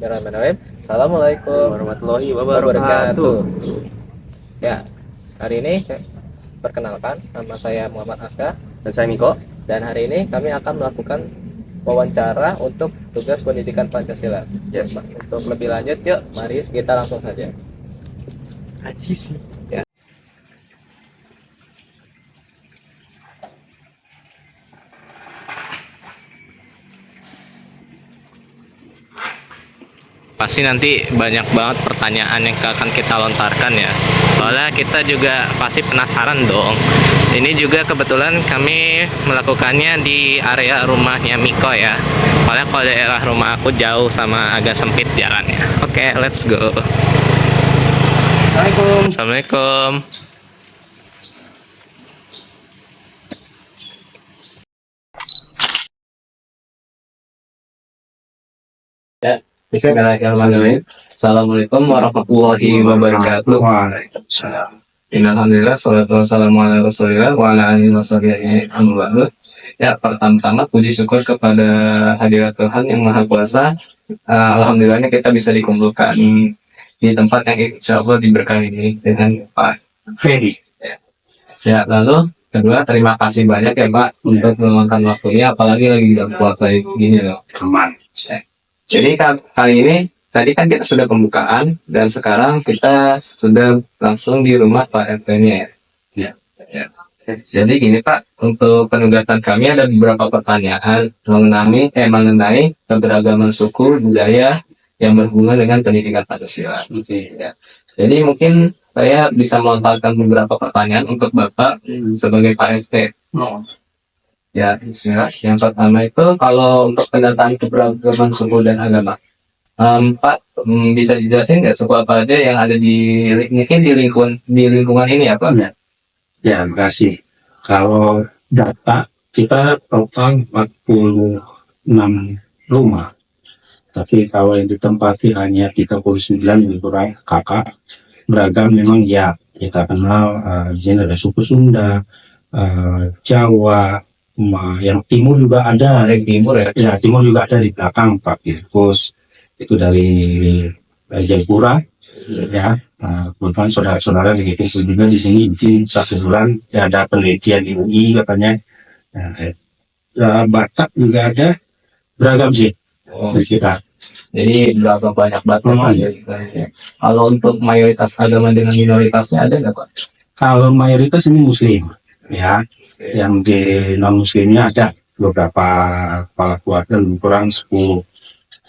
Bismillahirrahmanirrahim. Assalamualaikum warahmatullahi wabarakatuh. Ya, hari ini perkenalkan, nama saya Muhammad Aska Dan saya Miko. dan hari ini kami akan melakukan wawancara untuk tugas pendidikan Pancasila. Yes. Untuk lebih lanjut, yuk, mari kita langsung saja. Aji sih. Pasti nanti banyak banget pertanyaan yang akan kita lontarkan ya. Soalnya kita juga pasti penasaran dong. Ini juga kebetulan kami melakukannya di area rumahnya Miko ya. Soalnya kalau daerah rumah aku jauh sama agak sempit jalannya. Oke, let's go. Assalamualaikum. Assalamualaikum. Ya, bismillahirrahmanirrahim. Assalamualaikum warahmatullahi wabarakatuh. Waalaikumsalam. Alhamdulillah, salatu wassalamu ala rasulillah wa ala alihi washabihi amma. Ya, pertama-tama puji syukur kepada hadirat Tuhan yang Maha Kuasa. Alhamdulillahnya kita bisa dikumpulkan di tempat yang insya Allah diberkahi ini dengan Pak Ferry. Ya, lalu kedua, terima kasih banyak ya Pak untuk meluangkan waktunya, apalagi lagi dalam puasa gini loh. Aman. Jadi kali ini tadi kan kita sudah pembukaan dan sekarang kita sudah langsung di rumah Pak RT-nya ya. Ya. Jadi gini Pak, untuk penugasan kami ada beberapa pertanyaan mengenai keberagaman suku budaya yang berhubungan dengan pendidikan Pancasila. Ya. Jadi mungkin saya bisa melontarkan beberapa pertanyaan untuk Bapak sebagai Pak RT. Ya, bismillah. Yang pertama itu kalau untuk pendataan keberagaman suku dan agama, Pak, bisa dijelasin nggak suku apa aja yang ada mungkin di lingkungan ini ya Pak? Ya, makasih. Kalau data kita total 46 rumah. Tapi kalau yang ditempati hanya 39 lebih kurang kakak. Beragam memang ya. Kita kenal di sini ada suku Sunda, Jawa, yang timur juga ada. Dari timur ya? Ya, timur juga ada di belakang Pak Firkus. Itu dari Jayapura. Ya, kebetulan saudara-saudara begitu juga di sini izin 1 bulan. Ya, ada penelitian di UI katanya. Batak juga ada, beragam sih di kita. Jadi berapa banyak Batak ya istilahnya. Kalau untuk mayoritas agama dengan minoritasnya ada nggak Pak? Kalau mayoritas ini Muslim, ya. Yang di non Muslimnya ada beberapa kepala keluarga lebih kurang 10.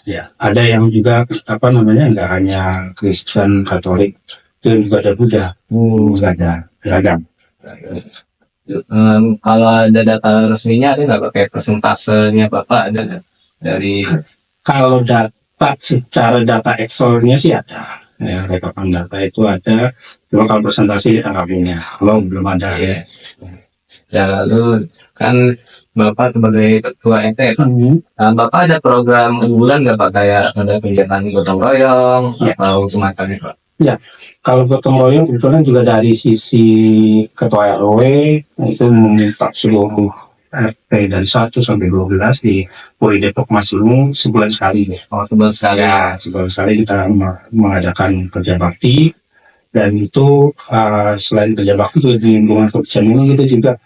Ya, ada yang juga nggak hanya Kristen, Katolik, itu juga ada Buddha, juga ada beragam. Kalau ada data resminya ada nggak Pak? Kayak persentasenya Bapak ada nggak dari? Kalau data secara data Excelnya sih ada, ya, rekapan data itu ada. Cuma kalau presentasi kita nggak punya, kalau belum ada. Ya, lalu kan Bapak sebagai ketua RT, Bapak ada program unggulan nggak Pak? Kayak ada kegiatan gotong royong atau semacamnya Pak? Ya, kalau gotong royong kebetulan juga dari sisi ketua RW itu meminta seluruh RT dari 1 sampai 12 di Puri Depok Mas ini sebulan sekali. Oh, sebulan sekali. Ya, sebulan sekali kita mengadakan kerja bakti, dan itu selain kerja bakti itu di lingkungan kebersihan ini kita juga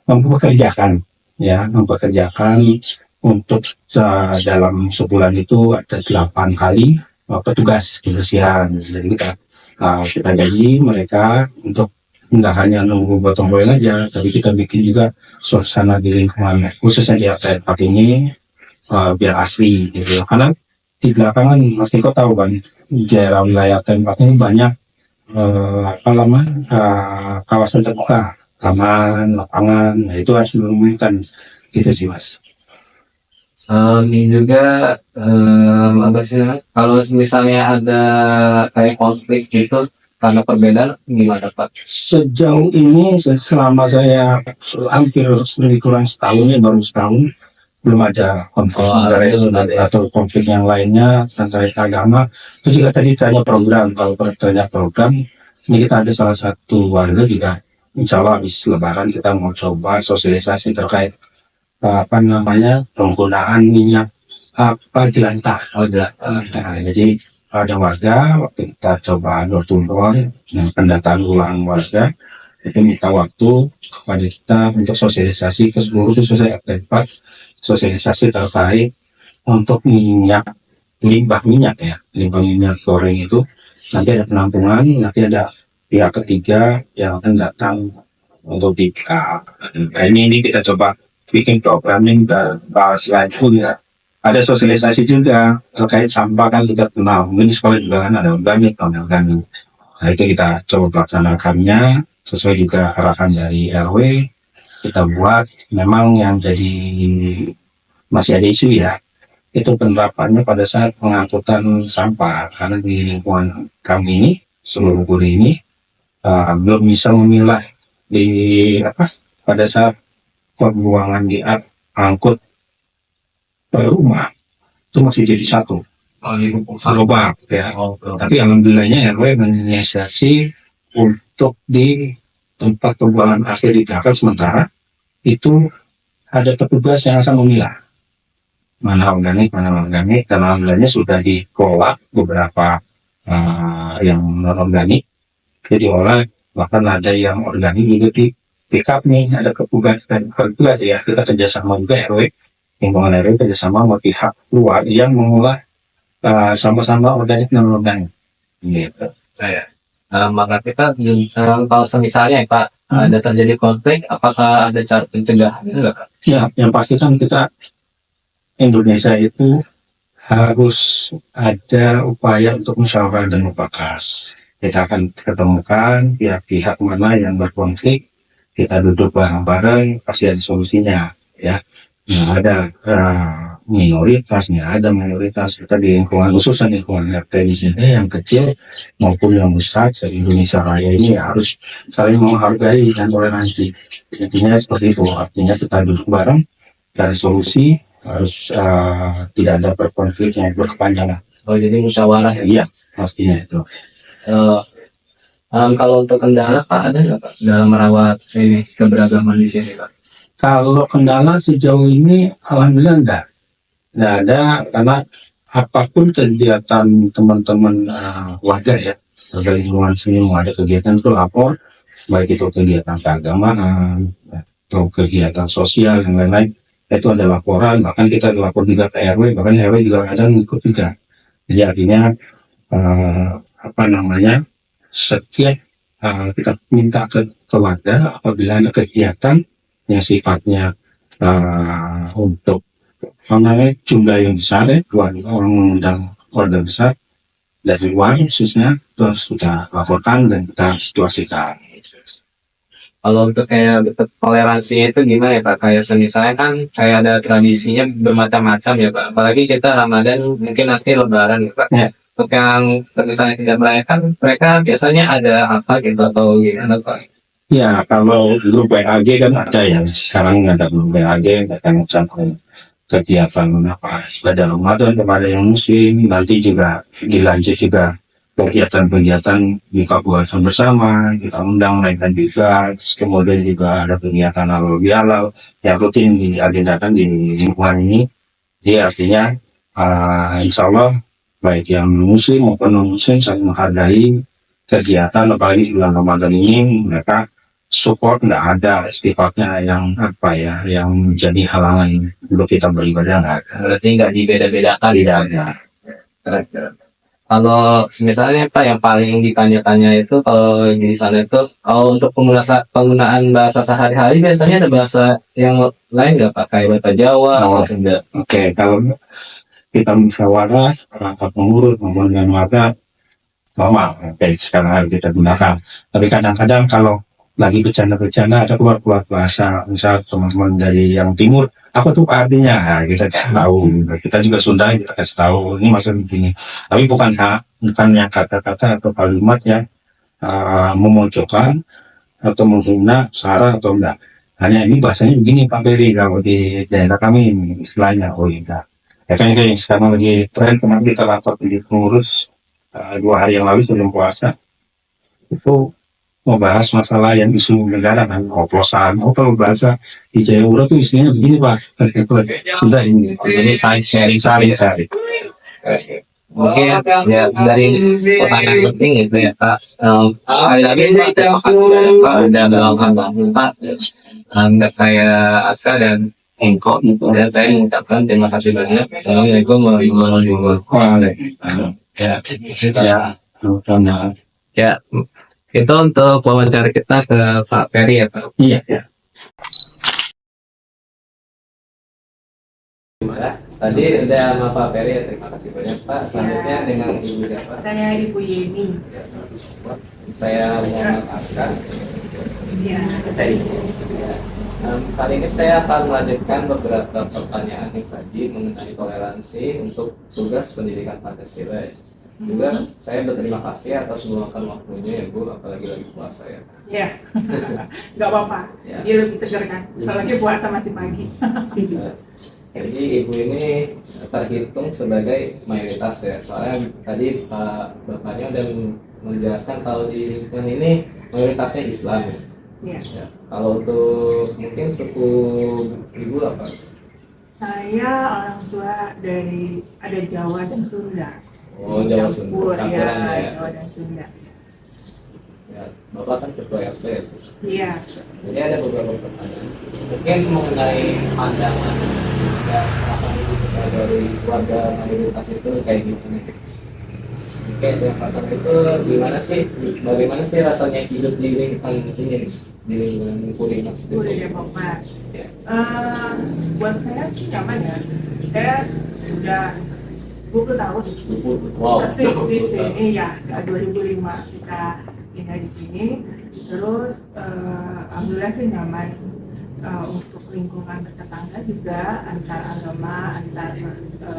mempekerjakan untuk dalam sebulan itu ada 8 kali petugas kebersihan. Jadi kita gaji mereka untuk nggak hanya nunggu gotong royong aja, tapi kita bikin juga suasana di lingkungan khususnya di RT ini biar asli gitu. Karena di belakangan nanti kau tahu kan di daerah wilayah tempat ini banyak kawasan terbuka, taman, lapangan, nah itu harus dimungkinkan gitu sih Mas. Ini juga apa sih? Kalau misalnya ada kayak konflik gitu karena perbedaan gimana Pak? Sejauh ini selama saya hampir lebih kurang setahun, ya baru setahun, belum ada konflik atau konflik yang lainnya antara agama. Terus juga tadi tanya program, kalau tanya program, ini kita ada salah satu warga juga, insya Allah habis Lebaran kita mau coba sosialisasi terkait apa namanya, penggunaan minyak jelantah. Oh jelas. Nah, jadi ada warga waktu kita coba door to door, nah, pendataan ulang warga itu minta waktu kepada kita untuk sosialisasi ke seluruh khususnya RT 4, sosialisasi terkait untuk minyak, limbah minyak ya, limbah minyak goreng itu nanti ada penampungan, nanti ada pihak ketiga yang akan datang untuk di pick up. Nah, ini kita coba bikin programming dan selain itu ya ada sosialisasi juga terkait sampah kan kita kenal. Mungkin di sekolah juga kan ada organik, non organik. Nah itu kita coba melaksanakannya sesuai juga arahan dari RW. Kita buat memang yang jadi masih ada isu ya, itu penerapannya pada saat pengangkutan sampah karena di lingkungan kami ini seluruh Puri ini belum bisa memilah di apa pada saat pembuangan di angkut ke rumah itu masih jadi satu Oh ini gerobak ya. Oh, Tapi alhamdulillahnya RW menginisiasi untuk di tempat pembuangan akhir di belakang sementara itu ada petugas yang akan memilah mana organik, dan alhamdulillahnya sudah dikelola beberapa yang non organik, jadi olah bahkan ada yang organik juga di pick up nih, ada petugas ya, kita kerjasama juga RW, lingkungan RW kerjasama sama pihak luar yang mengolah sama-sama organik dan non organik. Gitu. saya. Maka kita kalau misalnya Pak ada terjadi konflik, apakah ada cara pencegahannya enggak Kak? Ya, yang pasti kan kita Indonesia itu harus ada upaya untuk musyawarah dan mufakat. Kita akan ketemukan pihak-pihak mana yang berkonflik, kita duduk bareng-bareng, pasti ada solusinya, ya. Nah, ada minoritasnya, ada mayoritas kita di lingkungan khususnya lingkungan RT di sini yang kecil maupun yang besar se-Indonesia Raya ini harus saling menghargai dan toleransi. Intinya seperti itu, artinya kita duduk bareng, cari solusi, harus tidak ada berkonflik yang berkepanjangan. Oh jadi musyawarah ya? Iya, pastinya itu. Kalau untuk kendala Pak ada nggak Pak dalam merawat ini keberagaman di sini Pak? Kalau kendala sejauh ini alhamdulillah enggak ada, karena apapun kegiatan teman-teman warga ya, warga lingkungan sini mau ada kegiatan itu lapor, baik itu kegiatan keagamaan atau kegiatan sosial yang lain-lain, itu ada laporan, bahkan kita lapor juga ke RW, bahkan RW juga kadang ikut juga. Jadi artinya apa namanya, setiap kita minta ke warga apabila ada kegiatan yang sifatnya untuk jumlah yang besar ya, orang mengundang order besar dari luar khususnya, terus kita laporkan dan kita situasikan. Kalau untuk kayak toleransi itu gimana ya Pak? Kayak misalnya kan kayak ada tradisinya bermacam-macam ya Pak. Apalagi kita Ramadan mungkin nanti Lebaran ya Pak. Ya. Untuk yang misalnya tidak merayakan, mereka biasanya ada apa gitu atau gimana Pak? Ya, kalau grup WAG kan ada ya, sekarang ada grup WAG, akan campur kegiatan apa ibadah Ramadan kepada yang muslim, nanti juga dilanjut juga kegiatan-kegiatan buka puasa bersama, kita undang mereka juga, terus kemudian juga ada kegiatan halal bihalal yang rutin diagendakan di lingkungan ini. Jadi artinya insya Allah baik yang muslim maupun non muslim saling menghargai kegiatan, apalagi di bulan Ramadan ini mereka support, nggak ada sifatnya yang apa ya, yang jadi halangan untuk kita beribadah, nggak ada. Berarti nggak dibeda-bedakan. Tidak ada. Kalau misalnya Pak yang paling ditanya-tanya itu kalau di sana itu kalau untuk penggunaan bahasa sehari-hari biasanya ada bahasa yang lain nggak Pak, kayak bahasa Jawa Oh. atau enggak? Oke, kalau kita musyawarah rapat pengurus maupun dengan warga normal, oke sekarang harus kita gunakan. Tapi kadang-kadang kalau lagi bercanda-bercanda ada keluar bahasa, misal teman-teman dari yang timur, apa tuh artinya? Nah, kita tahu, kita juga Sunda, kita kasih tahu ini maksud begini. Tapi bukannya kata-kata atau kalimat yang memojokkan atau menghina, sara atau enggak. Hanya ini bahasanya begini Pak Beri, kalau di daerah kami ini istilahnya, oh iya. Ya kan kayak sekarang lagi tren, kemarin kita lapor di pengurus 2 hari yang lalu sebelum puasa, itu membahas masalah yang isu negara kan, oplosan, oh kalau bahasa di Jayapura tuh isinya begini Pak, sudah ini, Jadi saling sharing, saling. mungkin ya dari pertanyaan penting itu ya Pak. Sekali lagi Pak, terima kasih banyak Pak udah meluangkan waktu Pak. Saya Aska dan Engko, dan saya mengucapkan terima kasih banyak. Assalamualaikum warahmatullahi wabarakatuh. Ya, Ya, sama. ya, itu untuk wawancara kita ke Pak Ferry ya Pak. Iya, ya. Tadi udah sama Pak Ferry ya, terima kasih banyak Pak. Selanjutnya dengan Ibu siapa? Saya Ibu Yeni. Ya, saya Muhammad Askar. Ya. Ya. Kali ini saya akan melanjutkan beberapa pertanyaan yang tadi mengenai toleransi untuk tugas pendidikan Pancasila. Ya. Juga saya berterima kasih atas meluangkan waktunya ya Bu, apalagi lagi puasa ya. Ya, nggak apa-apa. Ya. Dia lebih segar kan. Apalagi puasa masih pagi. Jadi ibu ini terhitung sebagai mayoritas ya. Soalnya tadi Pak Bapaknya udah menjelaskan kalau di lingkungan ini mayoritasnya Islam. Ya. Ya. Kalau untuk mungkin suku ibu apa? Saya orang tua dari ada Jawa dan Sunda. Oh, Jawa Campur, Sunda. ya, Campuran ya. Jawa dan Sunda. Ya. Bapak kan ketua RT ya. Iya. Jadi ada beberapa pertanyaan. Mungkin mengenai pandangan dan perasaan ibu sebagai warga mayoritas itu kayak gimana? Oke, yang pertama itu gimana sih? Bagaimana sih rasanya hidup di lingkungan ini, di lingkungan Kurimas itu? Udah Demokrat. Ya. Buat saya sih nyaman ya. Saya sudah 20 tahun. Wow. Persis di sini ya, 2005 kita tinggal di sini. Terus alhamdulillah sih nyaman. Untuk lingkungan bertetangga juga antar agama, antar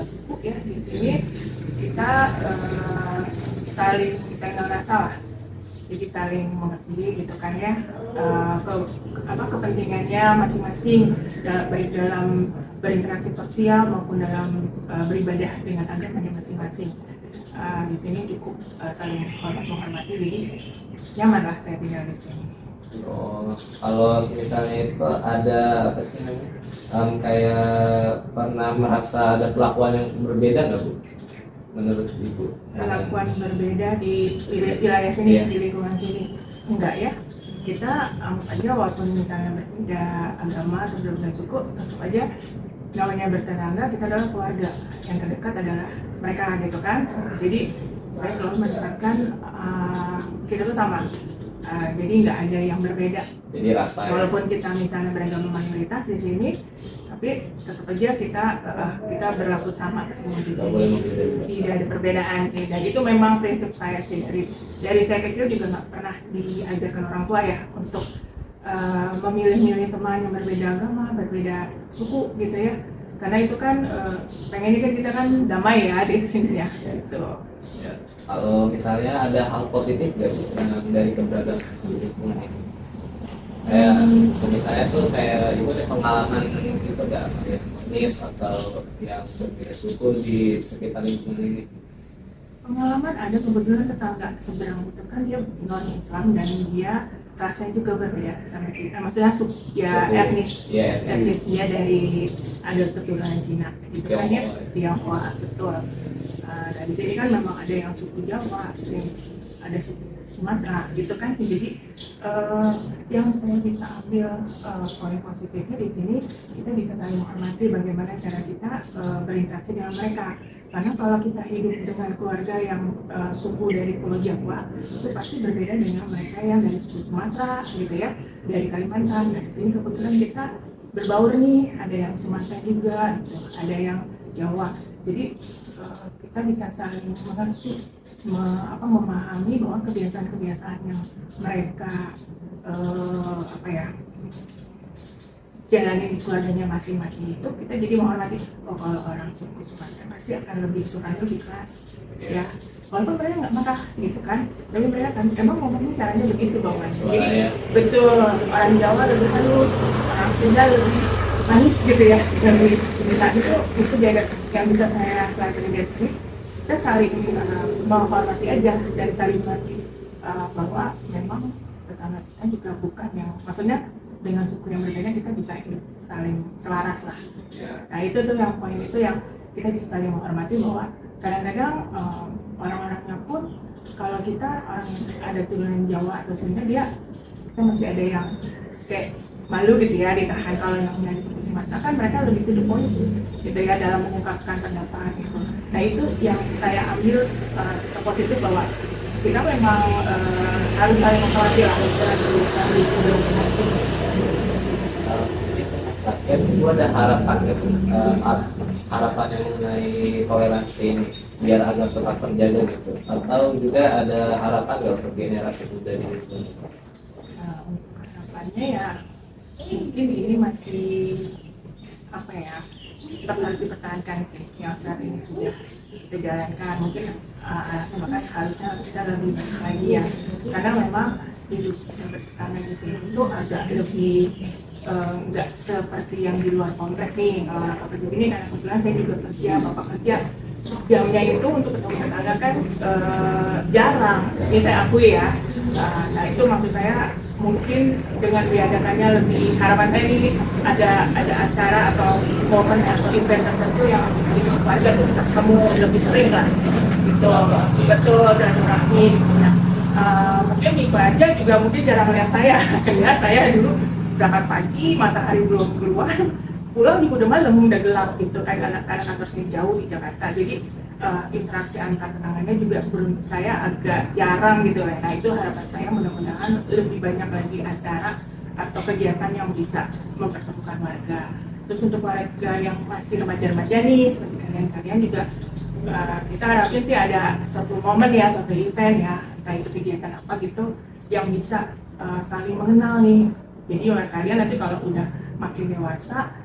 suku ya di sini kita saling pegang rasa lah, jadi saling mengerti gitu kan ya, kepentingannya masing-masing baik dalam berinteraksi sosial maupun dalam beribadah dengan agamanya masing-masing. Di sini cukup saling menghormati, jadi nyaman lah saya tinggal di sini. Oh, kalau misalnya itu ada apa sih namanya? Kayak pernah merasa ada perlakuan yang berbeda nggak Bu? Menurut Ibu? Perlakuan berbeda di wilayah sini, Iya. di lingkungan sini enggak ya, kita anggap aja walaupun misalnya berbeda agama atau berbeda suku, tetap aja namanya bertetangga, kita adalah keluarga, yang terdekat adalah mereka gitu kan. Jadi saya selalu menekankan kita tuh sama. Jadi nggak ada yang berbeda. Jadi rata ya? Walaupun kita misalnya beragama mayoritas di sini, tapi tetap aja kita berlaku sama semua di Nggak boleh sini. membeda-beda. Tidak ada perbedaan sih. Dan itu memang prinsip saya sih dari saya kecil juga nggak pernah diajarkan orang tua ya untuk memilih-milih teman yang berbeda agama, berbeda suku gitu ya. Karena itu kan pengennya kan kita kan damai ya di sini ya. Gitu. Ya. Kalau misalnya ada hal positif nggak Bu, dari keberadaan di lingkungan ini? Kayak misalnya tuh kayak Ibu ada pengalaman gitu nggak yang manis atau yang berbeda suku di sekitar lingkungan ini? Pengalaman ada, kebetulan tetangga seberang itu kan dia non Islam dan dia rasanya juga berbeda sama kita. Maksudnya Suku. etnis, Ya, etnis dia dari ada keturunan Cina gitu kan ya, Tionghoa betul. Dan di sini kan memang ada yang suku Jawa, ada suku Sumatera gitu kan. Jadi yang saya bisa ambil poin positifnya di sini, kita bisa saling menghormati bagaimana cara kita berinteraksi dengan mereka. Karena kalau kita hidup dengan keluarga yang suku dari Pulau Jawa, itu pasti berbeda dengan mereka yang dari suku Sumatera gitu ya, dari Kalimantan. Dan di sini kebetulan kita berbaur nih, ada yang Sumatera juga gitu, ada yang Jawa. Jadi kita bisa saling mengerti, memahami bahwa kebiasaan-kebiasaan yang mereka jalani di keluarganya masing-masing itu, kita jadi menghormati. Oh, kalau orang suku Sumatera pasti akan lebih suka lebih keras ya, walaupun mereka nggak marah gitu kan, tapi mereka kan emang ngomongnya caranya begitu dong Mas. Jadi betul, orang Jawa lebih halus, orang Sunda lebih manis gitu ya, lebih itu jadi yang bisa saya pelajari dari sini. Kita saling menghormati aja dan saling mengerti bahwa memang tetangga kita juga bukan yang, maksudnya dengan suku yang berbeda kita bisa hidup saling selaras lah. Nah itu tuh yang poin itu yang kita bisa saling menghormati, bahwa kadang-kadang orang-orangnya pun kalau kita orang ada turunan Jawa atau Sunda, kita masih ada yang kayak malu gitu ya ditahan. Kalau yang dari suku Sumatera kan mereka lebih to the point gitu ya dalam mengungkapkan pendapat gitu. Nah itu yang saya ambil positif, bahwa kita memang harus saling menghormati lah Kan itu ada harapan gitu, harapan yang mengenai toleransi ini biar agar tetap terjaga gitu, atau juga ada harapan nggak untuk generasi muda di situ? Untuk harapannya ya mungkin ini masih apa ya, tetap harus dipertahankan sih yang saat ini sudah kita jalankan. Mungkin anaknya bahkan harusnya kita lebih baik lagi ya, karena memang hidup yang bertetangga di sini itu agak lebih nggak seperti yang di luar komplek nih. Kalau anak kerja ini, karena kebetulan saya juga kerja, bapak kerja, jamnya itu untuk ketemu tetangga kan jarang, ini saya akui ya. Nah itu maksud saya, mungkin dengan diadakannya lebih, harapan saya ini ada acara atau momen atau event tertentu yang bikin keluarga tuh bisa ketemu lebih sering lah gitu. Betul, dan rahmi. Mungkin di Baja juga mungkin jarang melihat saya karena saya dulu berangkat pagi, matahari belum keluar, pulang juga udah malam, udah gelap gitu kan, karena kantornya jauh di Jakarta. Jadi interaksi antar tetangganya juga menurut saya agak jarang gitu ya. Nah itu harapan saya, mudah-mudahan lebih banyak lagi acara atau kegiatan yang bisa mempertemukan warga. Terus untuk warga yang masih remaja-remaja nih seperti kalian juga, kita harapin sih ada suatu momen ya, suatu event ya, entah itu kegiatan apa gitu yang bisa saling mengenal nih. Jadi orang kalian nanti kalau udah makin dewasa,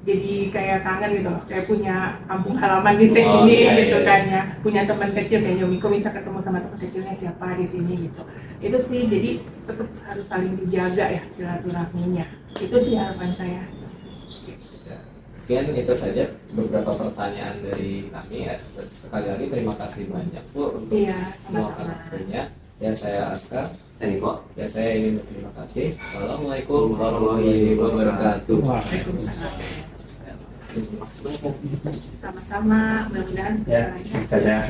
jadi kayak kangen gitu, kayak punya kampung halaman di sini gitu kan ya, punya teman kecil kayak Yomiko bisa ketemu sama teman kecilnya siapa di sini gitu. Itu sih, jadi tetap harus saling dijaga ya silaturahminya. Itu sih harapan saya. Mungkin itu saja beberapa pertanyaan dari kami ya. Sekali lagi terima kasih banyak Bu untuk sama-sama. waktunya. Ya saya Askar, ya saya ingin berterima kasih. Assalamualaikum warahmatullahi wabarakatuh. Waalaikumsalam. Sama-sama, mudah-mudahan Saja.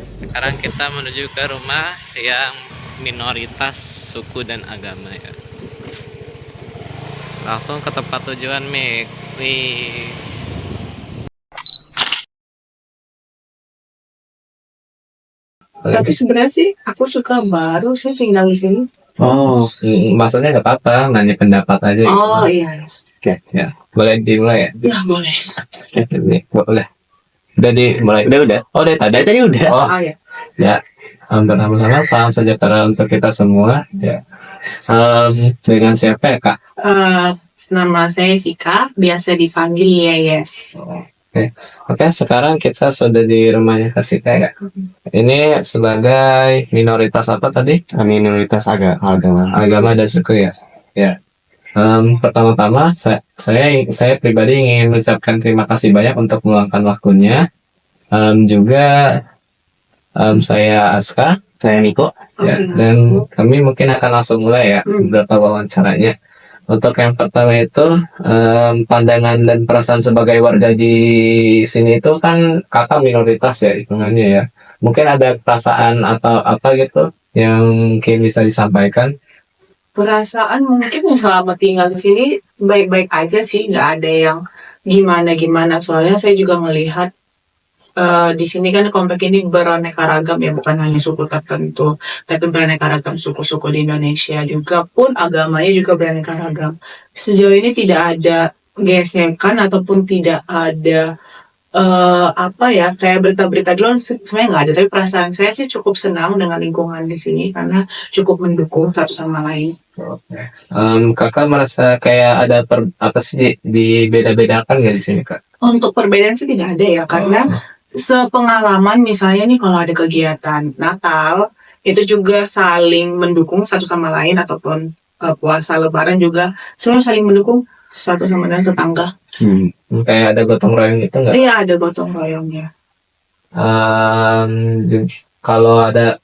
Sekarang kita menuju ke rumah yang minoritas suku dan agama ya. Langsung ke tempat tujuan, Mik. Wih. Tapi sebenarnya sih aku suka baru saya tinggal di sini. Oh, maksudnya nggak apa-apa, nanya pendapat aja. Oh iya. Oke, ya. Boleh dimulai ya? Ya boleh. Boleh. Udah dimulai. Udah. Oh, tadi udah. Oh, Oh ya. ya. Pertama-tama salam sejahtera untuk kita semua. Ya. Dengan siapa ya Kak? Nama saya Sika, biasa dipanggil Yeyes. Oke, sekarang kita sudah di rumahnya Kak Sika ya. Ini sebagai minoritas apa tadi? Minoritas Agama dan suku ya. Ya. Pertama-tama saya pribadi ingin mengucapkan terima kasih banyak untuk meluangkan waktunya. Juga saya Aska, saya Niko. ya, dan kami mungkin akan langsung mulai ya beberapa wawancaranya. Untuk yang pertama itu pandangan dan perasaan sebagai warga di sini itu kan kakak minoritas ya hitungannya ya. Mungkin ada perasaan atau apa gitu yang mungkin bisa disampaikan. Perasaan mungkin selama tinggal di sini baik-baik aja sih, nggak ada yang gimana-gimana. Soalnya saya juga melihat di sini kan komplek ini beraneka ragam ya, bukan hanya suku tertentu, tapi beraneka ragam suku-suku di Indonesia juga, pun agamanya juga beraneka ragam. Sejauh ini tidak ada gesekan ataupun tidak ada apa ya, kayak berita-berita dulu sebenarnya nggak ada, tapi perasaan saya sih cukup senang dengan lingkungan di sini karena cukup mendukung satu sama lain. Kakak merasa kayak ada apa sih dibeda-bedakan nggak di sini Kak? Untuk perbedaan sih tidak ada ya, karena sepengalaman misalnya nih kalau ada kegiatan Natal itu juga saling mendukung satu sama lain, ataupun puasa Lebaran juga selalu saling mendukung satu sama lain tetangga. Kayak ada gotong royong gitu nggak? Iya ada gotong royongnya. kalau ada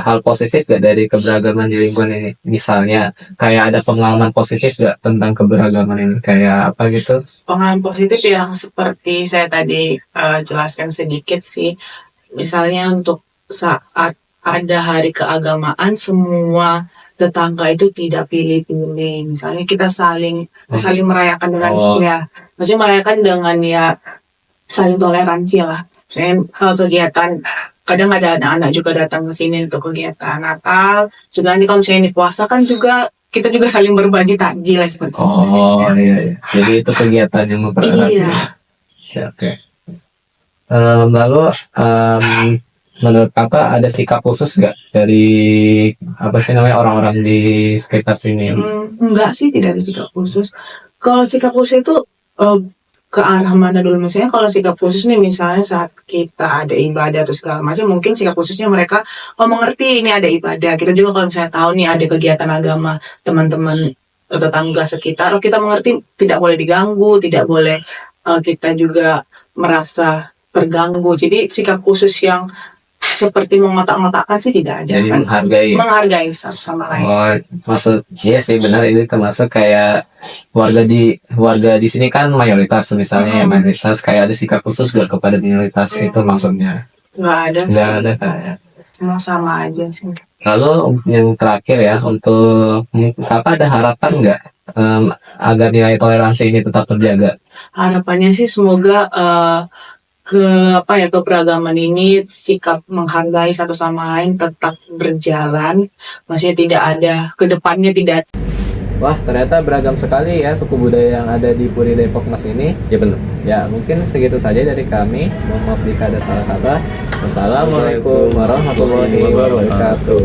hal positif gak dari keberagaman di lingkungan ini? Misalnya kayak ada pengalaman positif gak tentang keberagaman ini? Kayak apa gitu? Pengalaman positif yang seperti saya tadi jelaskan sedikit sih. Misalnya untuk saat ada hari keagamaan, semua tetangga itu tidak pilih-pilih. Misalnya kita saling merayakan dengan Oh. ya, maksudnya merayakan dengan ya saling toleransi lah. Misalnya kegiatan kadang ada anak-anak juga datang ke sini untuk kegiatan Natal. Juga nanti kalau misalnya ini puasa kan juga kita juga saling berbagi takjil lah seperti itu. Oh iya, iya. Jadi itu kegiatan yang mempererat. Iya. Ya, oke. Lalu menurut kakak ada sikap khusus nggak dari apa sih namanya orang-orang di sekitar sini? Enggak sih, tidak ada sikap khusus. Kalau sikap khusus itu ke arah mana dulu? Misalnya kalau sikap khusus nih, misalnya saat kita ada ibadah atau segala macam, mungkin sikap khususnya mereka mengerti ini ada ibadah. Kita juga kalau misalnya tahu nih ada kegiatan agama, teman-teman tetangga sekitar, kita mengerti tidak boleh diganggu, tidak boleh kita juga merasa terganggu. Jadi sikap khusus yang seperti mengotak-ngotakkan sih tidak aja. Jadi Kan? menghargai. Satu sama lain. Oh, maksud iya sih benar, ini termasuk kayak warga di sini kan mayoritas, misalnya ya mayoritas, kayak ada sikap khusus gak kepada minoritas itu maksudnya? Nggak ada Nggak sih. ada kayak. Semua sama aja sih. Lalu yang terakhir ya, untuk apa ada harapan nggak agar nilai toleransi ini tetap terjaga? Harapannya sih semoga keberagaman ini, sikap menghargai satu sama lain tetap berjalan. Maksudnya tidak ada kedepannya tidak. Wah, ternyata beragam sekali ya suku budaya yang ada di Puri Depok Mas ini. Ya benar. Ya mungkin segitu saja dari kami. Mohon maaf jika ada salah kata. Wassalamualaikum warahmatullahi wabarakatuh.